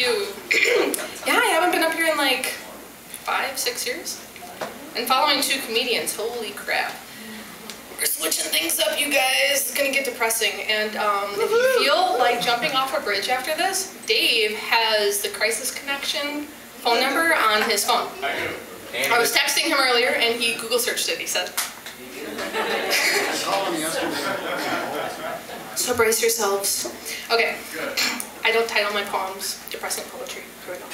you. Yeah, I haven't been up here in like 5, 6 years. And following 2 comedians, holy crap. We're switching things up, you guys. It's gonna get depressing. And if you feel like jumping off a bridge after this, Dave has the crisis connection phone number on his phone. I was texting him earlier and he Google searched it, he said. So brace yourselves. Okay, I don't title my poems depressing poetry. Here we go.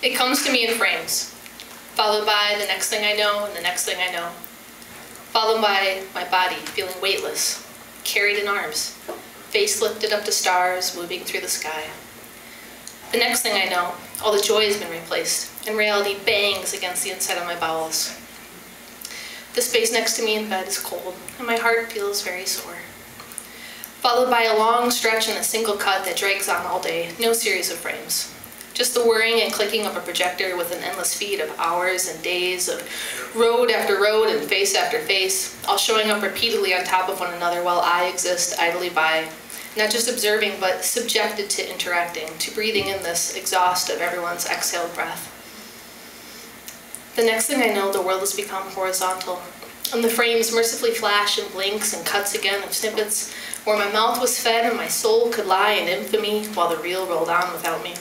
It comes to me in frames, followed by the next thing I know and the next thing I know, followed by my body feeling weightless, carried in arms, face lifted up to stars moving through the sky. The next thing I know, all the joy has been replaced, and reality bangs against the inside of my bowels. The space next to me in bed is cold, and my heart feels very sore. Followed by a long stretch and a single cut that drags on all day, no series of frames. Just the whirring and clicking of a projector with an endless feed of hours and days of road after road and face after face, all showing up repeatedly on top of one another while I exist idly by, not just observing, but subjected to interacting, to breathing in this exhaust of everyone's exhaled breath. The next thing I know, the world has become horizontal, and the frames mercifully flash and blinks and cuts again of snippets where my mouth was fed and my soul could lie in infamy while the reel rolled on without me.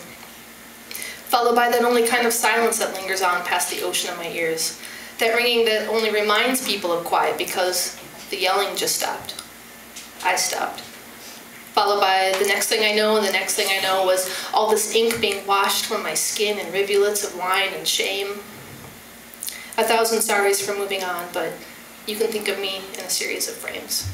Followed by that only kind of silence that lingers on past the ocean of my ears, that ringing that only reminds people of quiet because the yelling just stopped. I stopped. Followed by the next thing I know, and the next thing I know was all this ink being washed from my skin in rivulets of wine and shame. 1,000 sorries for moving on, but you can think of me in a series of frames.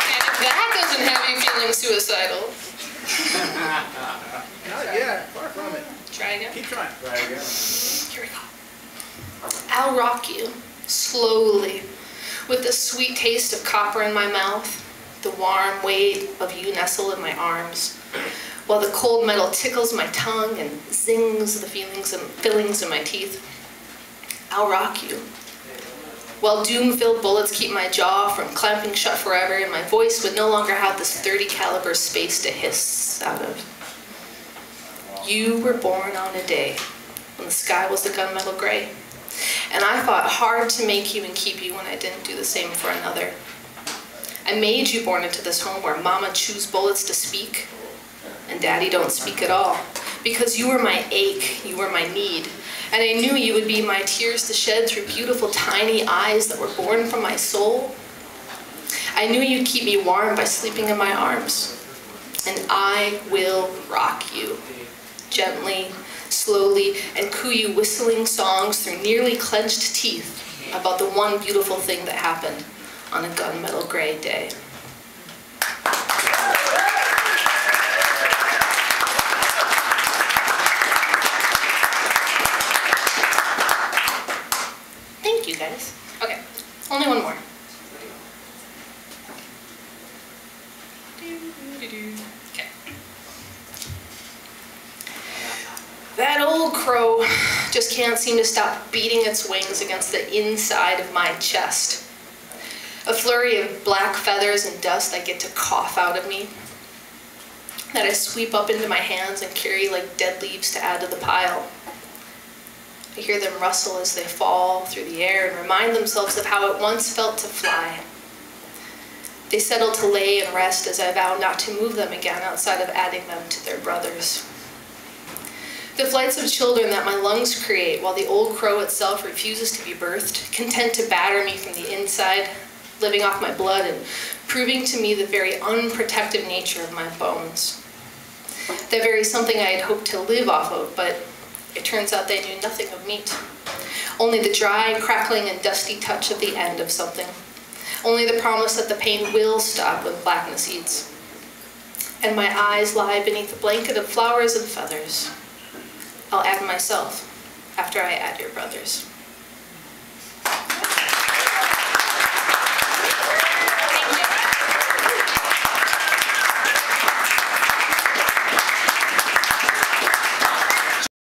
And if that doesn't have you feeling suicidal. Not yet, far from it. Try again? Keep trying. Try again. Here we go. I'll rock you, slowly, with the sweet taste of copper in my mouth, the warm weight of you nestle in my arms, while the cold metal tickles my tongue and zings the feelings and fillings in my teeth. I'll rock you, while doom-filled bullets keep my jaw from clamping shut forever, and my voice would no longer have this .30 caliber space to hiss out of. You were born on a day when the sky was the gunmetal gray. And I fought hard to make you and keep you when I didn't do the same for another. I made you born into this home where mama chews bullets to speak, and daddy don't speak at all. Because you were my ache, you were my need. And I knew you would be my tears to shed through beautiful tiny eyes that were born from my soul. I knew you'd keep me warm by sleeping in my arms. And I will rock you, gently, slowly, and coo you whistling songs through nearly clenched teeth about the one beautiful thing that happened on a gunmetal gray day. Thank you, guys. Okay, only one more. Okay. That old crow just can't seem to stop beating its wings against the inside of my chest. A flurry of black feathers and dust I get to cough out of me, that I sweep up into my hands and carry like dead leaves to add to the pile. I hear them rustle as they fall through the air and remind themselves of how it once felt to fly. They settle to lay and rest as I vow not to move them again outside of adding them to their brothers. The flights of children that my lungs create while the old crow itself refuses to be birthed, content to batter me from the inside, living off my blood and proving to me the very unprotective nature of my bones. That very something I had hoped to live off of, but it turns out they knew nothing of meat. Only the dry, crackling, and dusty touch at the end of something. Only the promise that the pain will stop when blackness eats. And my eyes lie beneath a blanket of flowers and feathers. I'll add myself after I add your brothers.